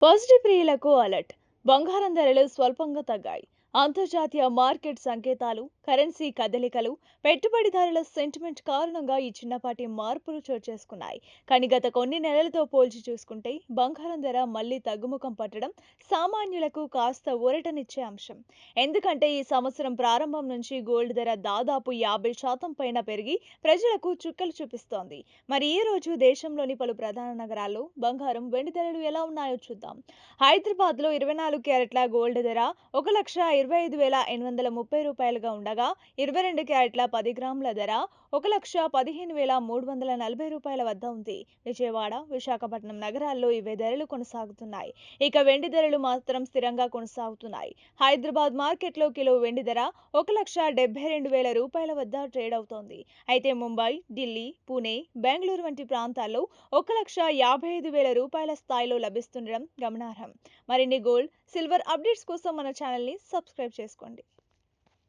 Positive ప్రియులకు alert. బంగారం ధరలు స్వల్పంగా తగ్గాయి. అంతర్జాతీయ మార్కెట్ సంకేతాలు, కరెన్సీ కదలికలు, పెట్టుబడిదారుల సెంటిమెంట్ కారణంగా ఈ చిన్నపాటి మార్పులు చోటు చేసుకున్నాయి. కానీ గత కొన్ని నెలలతో పోల్చి చూసుకుంటే బంగారం ధర మళ్లీ తగ్గుముఖం పట్టడం సామాన్యులకు కాస్త ఊరటనిచ్చే అంశం. ఎందుకంటే ఈ సంవత్సరం ప్రారంభం నుంచి గోల్డ్ ధర దాదాపు 50% పైన పెరిగి ప్రజలకు చుక్కలు చూపిస్తోంది. మరి ఈ రోజు దేశంలోని పలు ప్రధాన నగరాల్లో బంగారం, వెండి ధరలు ఎలా ఉన్నాయో చూద్దాం. హైదరాబాద్లో 24 క్యారెట్ల గోల్డ్ ధర 1,25,830 రూపాయలుగా ఉండగా, 22 క్యారెట్ల 10 గ్రాముల ధర 1,15,340 రూపాయల వద్ద ఉంది. విజయవాడ, విశాఖపట్నం నగరాల్లో ఇవే ధరలు కొనసాగుతున్నాయి. ఇక వెండి ధరలు మాత్రం స్థిరంగా కొనసాగుతున్నాయి. హైదరాబాద్ మార్కెట్లో కిలో వెండి ధర 1,72,000 రూపాయల వద్ద ట్రేడ్ అవుతోంది. అయితే ముంబై, ఢిల్లీ, పూణే, బెంగళూరు వంటి ప్రాంతాల్లో 1,55,000 రూపాయల స్థాయిలో లభిస్తుండడం గమనార్హం. మరిన్ని గోల్డ్, సిల్వర్ అప్డేట్స్ కోసం మన ఛానల్ని సబ్స్క్రైబ్ చేసుకోండి.